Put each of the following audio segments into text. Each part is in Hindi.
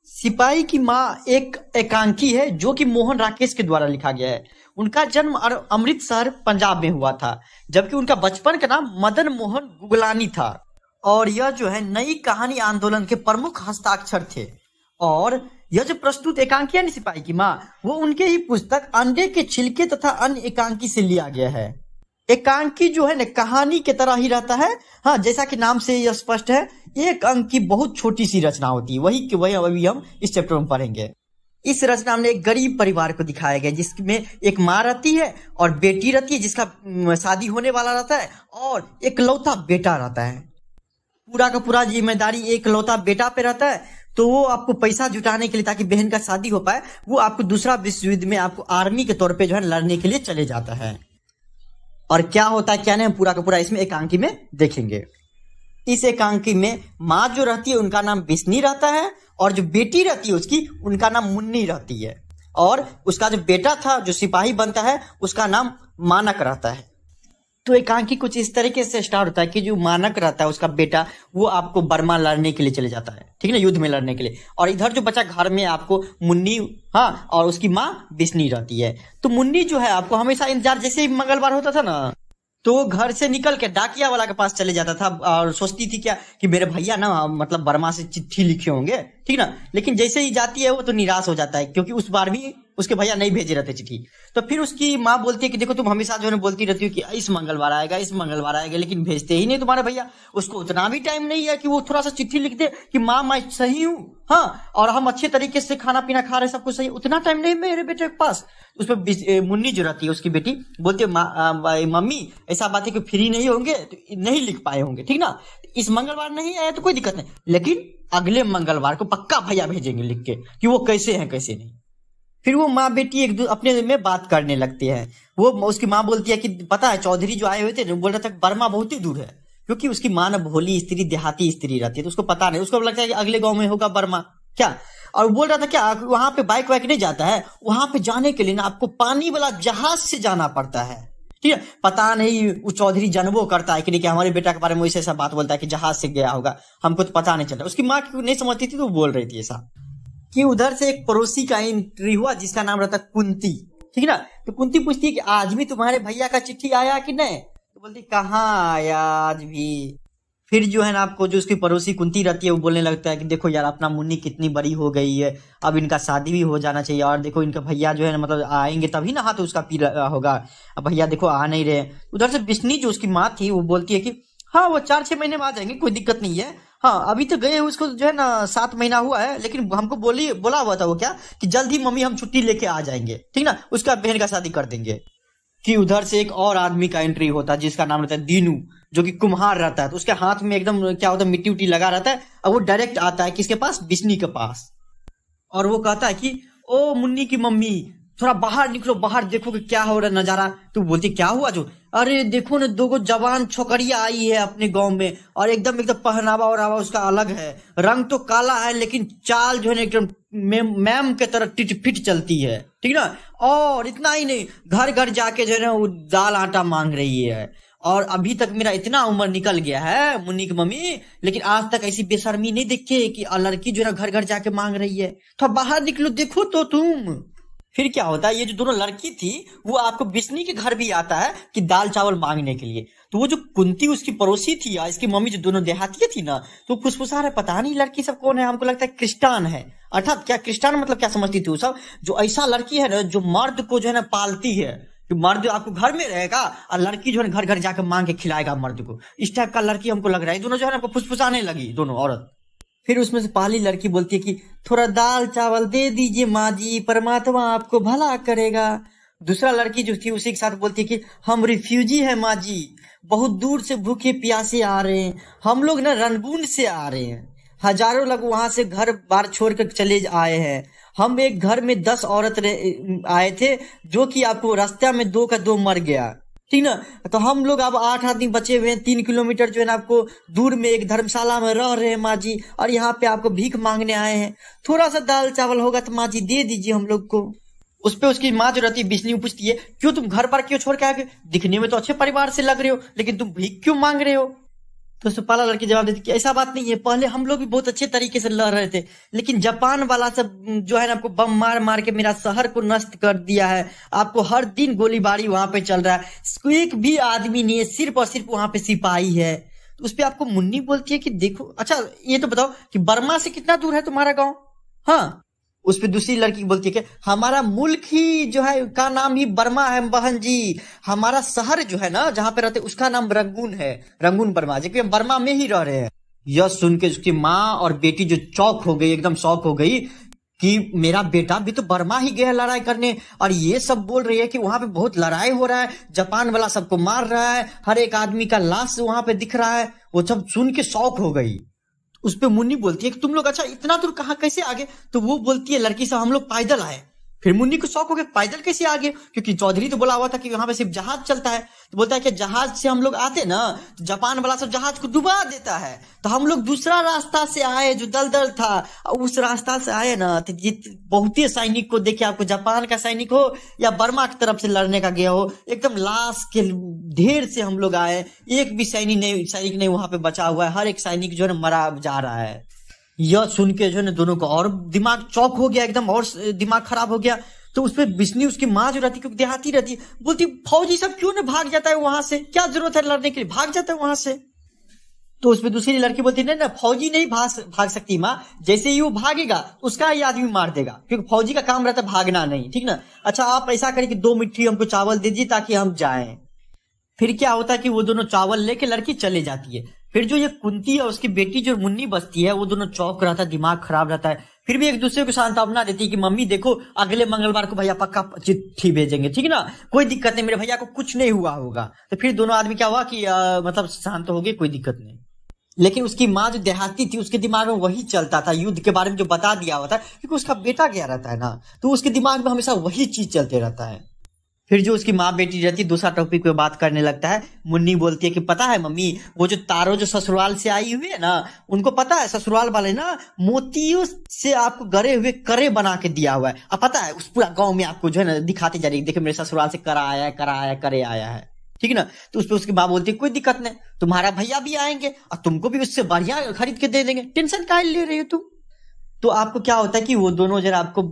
सिपाही की माँ एक एकांकी है जो कि मोहन राकेश के द्वारा लिखा गया है। उनका जन्म अमृतसर पंजाब में हुआ था, जबकि उनका बचपन का नाम मदन मोहन गुगलानी था। और यह जो है नई कहानी आंदोलन के प्रमुख हस्ताक्षर थे। और यह जो प्रस्तुत एकांकी है सिपाही की माँ, वो उनके ही पुस्तक अंडे के छिलके तथा अन्य एकांकी से लिया गया है। एकांकी जो है ना कहानी की तरह ही रहता है। हाँ, जैसा कि नाम से यह स्पष्ट है, एक अंक की बहुत छोटी सी रचना होती है। वही अभी हम इस चैप्टर में पढ़ेंगे। इस रचना में एक गरीब परिवार को दिखाया गया जिसमें एक माँ रहती है और बेटी रहती है जिसका शादी होने वाला रहता है, और एक लौता बेटा रहता है। पूरा का पूरा जिम्मेदारी एक लौता बेटा पे रहता है। तो वो आपको पैसा जुटाने के लिए, ताकि बहन का शादी हो पाए, वो आपको दूसरा विश्व युद्ध में आपको आर्मी के तौर पे जो है लड़ने के लिए चले जाता है। और क्या होता है क्या नहीं, हम पूरा का पूरा इसमें एकांकी में देखेंगे। इस एकांकी में माँ जो रहती है उनका नाम बिस्नी रहता है, और जो बेटी रहती है उसकी, उनका नाम मुन्नी रहती है। और उसका जो बेटा था जो सिपाही बनता है, उसका नाम मानक रहता है। तो एकांकी कुछ इस तरीके से स्टार्ट होता है कि जो मानक रहता है उसका बेटा, वो आपको बर्मा लड़ने के लिए चले जाता है, ठीक है ना, युद्ध में लड़ने के लिए। और इधर जो बचा घर में आपको मुन्नी, हाँ, और उसकी माँ बिस्नी रहती है। तो मुन्नी जो है आपको हमेशा इंतजार, जैसे ही मंगलवार होता था ना, तो वो घर से निकल के डाकिया वाला के पास चले जाता था और सोचती थी क्या कि मेरे भैया ना मतलब बर्मा से चिट्ठी लिखे होंगे, ठीक ना। लेकिन जैसे ही जाती है वो तो निराश हो जाता है, क्योंकि उस बार भी उसके भैया नहीं भेजे रहते चिट्ठी। तो फिर उसकी माँ बोलती है कि देखो तुम हमेशा जो है बोलती रहती हो कि इस मंगलवार आएगा, इस मंगलवार आएगा, लेकिन भेजते ही नहीं तुम्हारे भैया। उसको उतना भी टाइम नहीं है कि वो थोड़ा सा चिट्ठी लिख दे कि माँ मैं सही हूँ, हाँ, और हम अच्छे तरीके से खाना पीना खा रहे, सब कुछ सही। उतना टाइम नहीं मेरे बेटे के पास। उसमें मुन्नी जो रहती है उसकी बेटी बोलती है मम्मी ऐसा बात है कि फ्री नहीं होंगे तो नहीं लिख पाए होंगे, ठीक ना। इस मंगलवार नहीं आया तो कोई दिक्कत नहीं, लेकिन अगले मंगलवार को पक्का भैया भेजेंगे लिख के कि वो कैसे हैं कैसे नहीं। फिर वो माँ बेटी एक अपने में बात करने लगती है। वो उसकी माँ बोलती है कि पता है चौधरी जो आए हुए थे, बोल रहा था बर्मा बहुत ही दूर है, क्योंकि उसकी माँ ना भोली स्त्री, देहाती स्त्री रहती है, तो उसको पता नहीं, उसको लगता है कि अगले गांव में होगा बर्मा क्या। और बोल रहा था क्या वहां पे बाइक वाइक नहीं जाता है, वहां पे जाने के लिए ना आपको पानी वाला जहाज से जाना पड़ता है, ठीक है। पता नहीं वो चौधरी जानबो करता है कि नहीं, कि हमारे बेटा के बारे में ऐसा बात बोलता है कि जहाज से गया होगा, हमको तो पता नहीं चलता। उसकी माँ नहीं समझती थी तो बोल रही थी ऐसा। कि उधर से एक पड़ोसी का एंट्री हुआ जिसका नाम रहता कुंती, ठीक है ना। तो कुंती पूछती है कि आज भी तुम्हारे भैया का चिट्ठी आया कि नहीं, तो बोलती कहाँ आया आज भी। फिर जो है ना आपको जो उसकी पड़ोसी कुंती रहती है वो बोलने लगता है कि देखो यार अपना मुन्नी कितनी बड़ी हो गई है, अब इनका शादी भी हो जाना चाहिए, और देखो इनका भैया जो है ना मतलब आएंगे तभी ना हाथ उसका पी होगा, अब भैया देखो आ नहीं रहे। उधर से बिस्नी जो उसकी माँ थी वो बोलती है कि हाँ वो 4-6 महीने में आ जाएंगे, कोई दिक्कत नहीं है, हाँ अभी तो गए उसको जो है ना 7 महीना हुआ है, लेकिन हमको बोला हुआ था वो क्या कि जल्द ही मम्मी हम छुट्टी लेके आ जाएंगे, ठीक ना, उसका बहन का शादी कर देंगे। कि उधर से एक और आदमी का एंट्री होता है जिसका नाम रहता है दीनू, जो कि कुम्हार रहता है। तो उसके हाथ में एकदम क्या होता है मिट्टी उट्टी लगा रहता है, और वो डायरेक्ट आता है किसके पास, बिस्नी के पास। और वो कहता है कि ओ मुन्नी की मम्मी थोड़ा बाहर निकलो, बाहर देखो कि क्या हो रहा है नजारा। तो बोलती क्या हुआ जो, अरे देखो ना 2 जवान छोकरिया आई है अपने गांव में, और एकदम पहनावा और उसका अलग है, रंग तो काला है लेकिन चाल जो है ना एकदम मैम के तरह टिट फिट चलती है, ठीक ना। और इतना ही नहीं, घर घर जाके जो है ना वो दाल आटा मांग रही है। और अभी तक मेरा इतना उम्र निकल गया है मुन्नी की मम्मी, लेकिन आज तक ऐसी बेशर्मी नहीं दिखे कि लड़की जो है ना घर घर जाके मांग रही है, तो बाहर निकलो देखो तो तुम। फिर क्या होता है, ये जो दोनों लड़की थी वो आपको बिस्नी के घर भी आता है कि दाल चावल मांगने के लिए। तो वो जो कुंती उसकी पड़ोसी थी या इसकी मम्मी जो दोनों देहाती थी ना, तो फुसफुसा रहे पता नहीं लड़की सब कौन है, हमको लगता है क्रिस्टान है। अर्थात क्या क्रिस्टान मतलब क्या समझती थी वो सब, जो ऐसा लड़की है ना जो मर्द को जो है ना पालती है, जो मर्द आपको घर में रहेगा और लड़की जो है घर घर जाकर मांग के खिलाएगा मर्द को, इस टाइप का लड़की हमको लग रहा है। दोनों जो है ना फुसफुसाने लगी दोनों औरत। फिर उसमें से पहली लड़की बोलती है कि थोड़ा दाल चावल दे दीजिए माँ जी, परमात्मा आपको भला करेगा। दूसरा लड़की जो थी उसी के साथ बोलती है कि हम रिफ्यूजी हैं माँ जी, बहुत दूर से भूखे प्यासे आ रहे हैं, हम लोग ना रंगून से आ रहे हैं, हजारों लोग वहां से घर बार छोड़ कर चले आए हैं, हम एक घर में 10 औरत आए थे जो कि आपको रास्ते में 2 का 2 मर गया, ठीक ना। तो हम लोग अब 8 आदमी बचे हुए हैं, 3 किलोमीटर जो है ना आपको दूर में एक धर्मशाला में रह रहे हैं माँ जी, और यहाँ पे आपको भीख मांगने आए हैं, थोड़ा सा दाल चावल होगा तो माँ जी दे दीजिए हम लोग को। उस पे उसकी माँ जो रहती है बिस्नी पूछती है क्यों तुम घर पर क्यों छोड़ के आए, दिखने में तो अच्छे परिवार से लग रहे हो, लेकिन तुम भीख क्यों मांग रहे हो। तो सुपाला लड़की जवाब देती कि ऐसा बात नहीं है, पहले हम लोग भी बहुत अच्छे तरीके से लड़ रहे थे, लेकिन जापान वाला सब जो है ना आपको बम मार मार के मेरा शहर को नष्ट कर दिया है। आपको हर दिन गोलीबारी वहां पे चल रहा है, एक भी आदमी नहीं है, सिर्फ और सिर्फ वहां पे सिपाही है। तो उस पर आपको मुन्नी बोलती है कि देखो, अच्छा ये तो बताओ कि बर्मा से कितना दूर है तुम्हारा गाँव? हाँ। उस पर दूसरी लड़की बोलती है कि हमारा मुल्क ही जो है का नाम ही बर्मा है बहन जी। हमारा शहर जो है ना जहां पे रहते उसका नाम रंगून है, रंगून बर्मा, जबकि हम बर्मा में ही रह रहे हैं। यह सुन के उसकी माँ और बेटी जो चौक हो गई, एकदम शौक हो गई कि मेरा बेटा भी तो बर्मा ही गया लड़ाई करने, और ये सब बोल रही है कि वहां पे बहुत लड़ाई हो रहा है, जापान वाला सबको मार रहा है, हर एक आदमी का लाश वहां पे दिख रहा है। वो सब सुन के शौक हो गई। उस पे मुन्नी बोलती है कि तुम लोग अच्छा इतना दूर कहाँ कैसे आगे? तो वो बोलती है लड़की साहब हम लोग पैदल आए। फिर मुन्नी को शौक हो गया पैदल कैसे आगे, क्योंकि चौधरी तो बोला हुआ था कि वहां पे सिर्फ जहाज चलता है। तो बोलता है कि जहाज से हम लोग आते ना तो जापान वाला सब जहाज को डुबा देता है, तो हम लोग दूसरा रास्ता से आए जो दलदल था, उस रास्ता से आए ना तो बहुत ही सैनिक को देखे, आपको जापान का सैनिक हो या बर्मा की तरफ से लड़ने का गया हो, एकदम लाश के ढेर से हम लोग आए, एक भी सैनिक नहीं वहां पे बचा हुआ है, हर एक सैनिक जो है ना मरा जा रहा है। यह सुन के जो है ना दोनों को और दिमाग चौक हो गया, एकदम और दिमाग खराब हो गया। तो उस पर बिस्नी उसकी माँ जो रहती क्योंकि देहाती रहती है, बोलती फौजी सब क्यों ना भाग जाता है वहां से, क्या जरूरत है लड़ने के लिए, भाग जाता है वहां से। तो उसमें दूसरी लड़की बोलती नहीं ना फौजी नहीं भाग सकती माँ, जैसे ही वो भागेगा उसका ही आदमी मार देगा, क्योंकि फौजी का काम रहता है भागना नहीं, ठीक ना। अच्छा आप ऐसा करें कि 2 मुट्ठी हमको चावल दे दीजिए ताकि हम जाएं। फिर क्या होता है कि वो दोनों चावल लेके लड़की चले जाती है। फिर जो ये कुंती और उसकी बेटी जो मुन्नी बसती है वो दोनों चौक रहता है, दिमाग खराब रहता है। फिर भी एक दूसरे को सांत्वना देती है कि मम्मी देखो अगले मंगलवार को भैया पक्का चिट्ठी भेजेंगे, ठीक है ना, कोई दिक्कत नहीं, मेरे भैया को कुछ नहीं हुआ होगा। तो फिर दोनों आदमी क्या हुआ कि मतलब शांत हो गए, कोई दिक्कत नहीं। लेकिन उसकी माँ जो देहाती थी उसके दिमाग में वही चलता था, युद्ध के बारे में जो बता दिया हुआ था, क्योंकि उसका बेटा गया रहता है ना, तो उसके दिमाग में हमेशा वही चीज चलते रहता है। फिर जो उसकी माँ बेटी रहती है दूसरा टॉपिक पे बात करने लगता है। मुन्नी बोलती है कि पता है मम्मी वो जो तारो जो ससुराल से आई हुई है ना, उनको पता है ससुराल वाले ना मोतियों से आपको गरे हुए करे बना के दिया हुआ है। अब पता है उस पूरा गांव में आपको जो है ना दिखाते जा रही है, देखो मेरे ससुराल से करा आया करे आया है, ठीक है ना। तो उस पर उसकी माँ बोलती है कोई दिक्कत नहीं, तुम्हारा भैया भी आएंगे और तुमको भी उससे बढ़िया खरीद के दे देंगे, टेंशन काहे ले रही हो तुम। तो आपको क्या होता है कि वो दोनों जरा आपको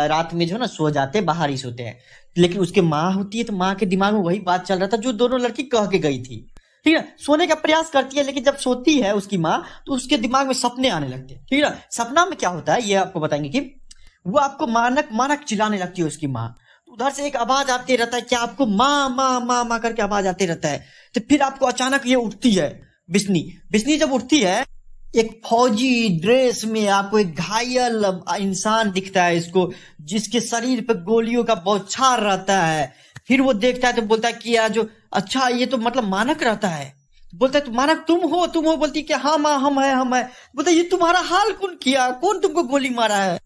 रात में जो है ना सो जाते हैं, बाहर ही सोते हैं। लेकिन उसके माँ होती है तो माँ के दिमाग में वही बात चल रहा था जो दोनों लड़की कह के गई थी, ठीक है। सोने का प्रयास करती है, लेकिन जब सोती है उसकी माँ तो उसके दिमाग में सपने आने लगते हैं, ठीक है ना। सपना में क्या होता है ये आपको बताएंगे कि वो आपको मानक मानक चिल्लाने लगती है उसकी माँ। उधर से एक आवाज आती रहता है, क्या आपको माँ माँ माँ माँ करके आवाज आते रहता है। तो फिर आपको अचानक ये उठती है बिस्नी जब उठती है, एक फौजी ड्रेस में आपको एक घायल इंसान दिखता है इसको, जिसके शरीर पे गोलियों का बौछार रहता है। फिर वो देखता है तो बोलता है कि यार जो अच्छा ये तो मतलब मानक रहता है। बोलता है तो मानक तुम हो? बोलती कि हाँ माँ हम है। बोलता ये तुम्हारा हाल कौन किया, कौन तुमको गोली मारा है?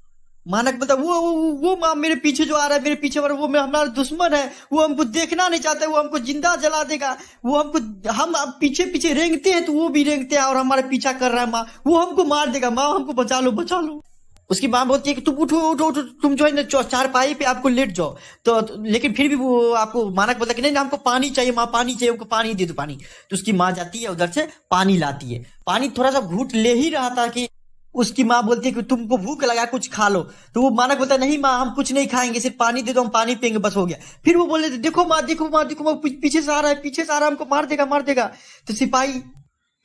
मानक बोलता वो माँ मेरे पीछे जो आ रहा है, मेरे पीछे वाला वो हमारा दुश्मन है, वो हमको देखना नहीं चाहता, वो हमको जिंदा जला देगा, वो हमको हम पीछे पीछे रेंगते हैं तो वो भी रेंगते हैं और हमारा पीछा कर रहा है माँ, वो हमको मार देगा, माँ हमको बचा लो। उसकी माँ बोलती है कि तुम उठो तुम जो है ना चारपाई पे आपको लेट जाओ। तो लेकिन फिर भी वो आपको मानक बोलता है कि नहीं हमको पानी चाहिए माँ, पानी चाहिए, हमको पानी दे दो पानी। तो उसकी माँ जाती है उधर से पानी लाती है, पानी थोड़ा सा घूट ले ही रहा था कि उसकी माँ बोलती है कि तुमको भूख लगा कुछ खा लो। तो वो मानक बोलता है नहीं माँ हम कुछ नहीं खाएंगे, सिर्फ पानी दे दो, हम पानी पियेंगे बस हो गया। फिर वो बोले देखो माँ पीछे से आ रहा है हमको मार देगा। तो सिपाही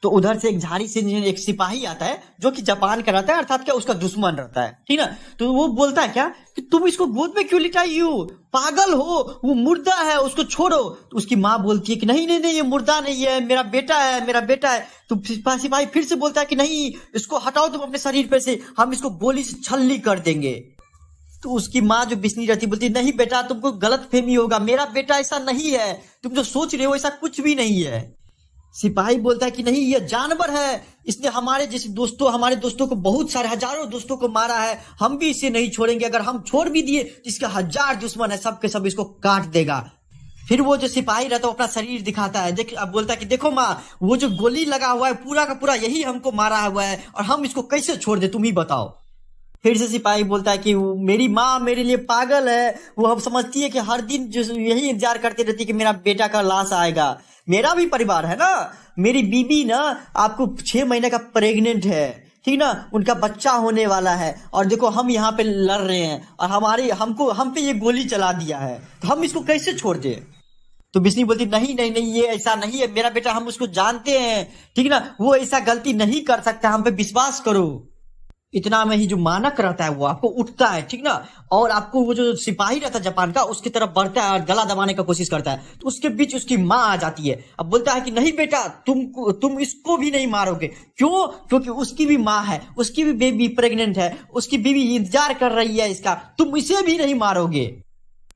तो उधर से एक झाड़ी से एक सिपाही आता है जो कि जापान का रहता है, अर्थात क्या उसका दुश्मन रहता है, ठीक ना। तो वो बोलता है क्या कि तुम इसको गोद में क्यों लिटाई हो, पागल हो, वो मुर्दा है उसको छोड़ो। तो उसकी माँ बोलती है कि नहीं ये मुर्दा नहीं है, मेरा बेटा है। तो सिपाही फिर से बोलता है कि नहीं इसको हटाओ तुम अपने शरीर पे से, हम इसको गोली से छल्ली कर देंगे। तो उसकी माँ जो बिस्नी रहती बोलती नहीं बेटा तुमको गलत फहमी होगा, मेरा बेटा ऐसा नहीं है, तुम जो सोच रहे हो ऐसा कुछ भी नहीं है। सिपाही बोलता है कि नहीं ये जानवर है, इसने हमारे दोस्तों को बहुत सारे हजारों दोस्तों को मारा है, हम भी इसे नहीं छोड़ेंगे, अगर हम छोड़ भी दिए तो इसके 1000 दुश्मन है, सब के सब इसको काट देगा। फिर वो जो सिपाही रहता है अपना शरीर दिखाता है, अब बोलता है कि देखो माँ वो जो गोली लगा हुआ है पूरा का पूरा यही हमको मारा हुआ है और हम इसको कैसे छोड़ दे तुम ही बताओ। फिर से सिपाही बोलता है कि मेरी माँ मेरे लिए पागल है, वो हम समझती है कि हर दिन जो यही इंतजार करती रहती है कि मेरा बेटा का लाश आएगा, मेरा भी परिवार है ना, मेरी बीबी ना आपको 6 महीने का प्रेग्नेंट है, ठीक ना, उनका बच्चा होने वाला है, और देखो हम यहाँ पे लड़ रहे हैं और हम पे ये गोली चला दिया है, तो हम इसको कैसे छोड़ दें? तो बिस्नी बोलती नहीं नहीं नहीं, ये ऐसा नहीं है मेरा बेटा, हम उसको जानते हैं, ठीक ना, वो ऐसा गलती नहीं कर सकता, हम पे विश्वास करो। इतना में ही जो मानक रहता है वो आपको उठता है, ठीक ना, और आपको वो जो सिपाही रहता है जापान का उसकी तरफ बढ़ता है और गला दबाने का कोशिश करता है, तो उसके बीच उसकी माँ आ जाती है। अब बोलता है कि नहीं बेटा, तुम इसको भी नहीं मारोगे। क्यों? क्योंकि उसकी भी माँ है, उसकी भी बेबी प्रेग्नेंट है, उसकी बीवी इंतजार कर रही है इसका, तुम इसे भी नहीं मारोगे।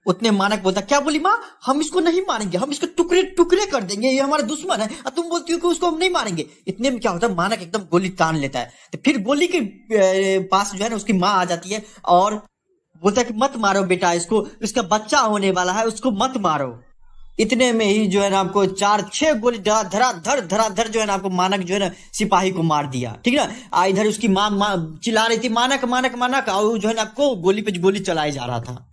उतने मानक बोलता क्या बोली माँ, हम इसको नहीं मारेंगे, हम इसको टुकड़े टुकड़े कर देंगे, ये हमारा दुश्मन है, और तुम बोलती हो कि उसको हम नहीं मारेंगे। इतने में क्या होता है, मानक एकदम गोली तान लेता है, तो फिर गोली के पास जो है ना उसकी माँ आ जाती है और बोलता है कि मत मारो बेटा इसको, इसका बच्चा होने वाला है, उसको मत मारो। इतने में ही जो है ना आपको 4-6 गोली धराधर जो है ना आपको मानक जो है ना सिपाही को मार दिया, ठीक ना। इधर उसकी माँ चिल्ला रही थी मानक मानक मानक, और जो है ना आपको गोली पे गोली चलाया जा रहा था।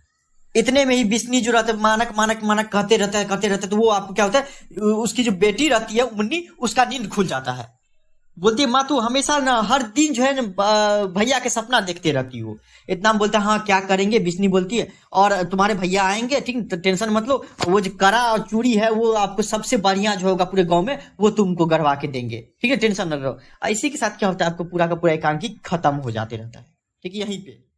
इतने में ही बिस्नी जो रहता है मानक मानक मानक कहते रहता है, तो वो आपको क्या होता है, उसकी जो बेटी रहती है मुन्नी, उसका नींद खुल जाता है। बोलती है माँ तू हमेशा ना हर दिन जो है ना भैया के सपना देखते रहती हो। इतना बोलता है हाँ क्या करेंगे, बिस्नी बोलती है, और तुम्हारे भैया आएंगे, ठीक, तो टेंशन मत लो, वो जो कड़ा और चूड़ी है वो आपको सबसे बढ़िया जो होगा पूरे गांव में वो तुमको गड़वा के देंगे, ठीक है, टेंशन न लो। इसी के साथ क्या होता है, आपको पूरा का पूरा एकांकी खत्म हो जाते रहता है, ठीक है, यहीं पे।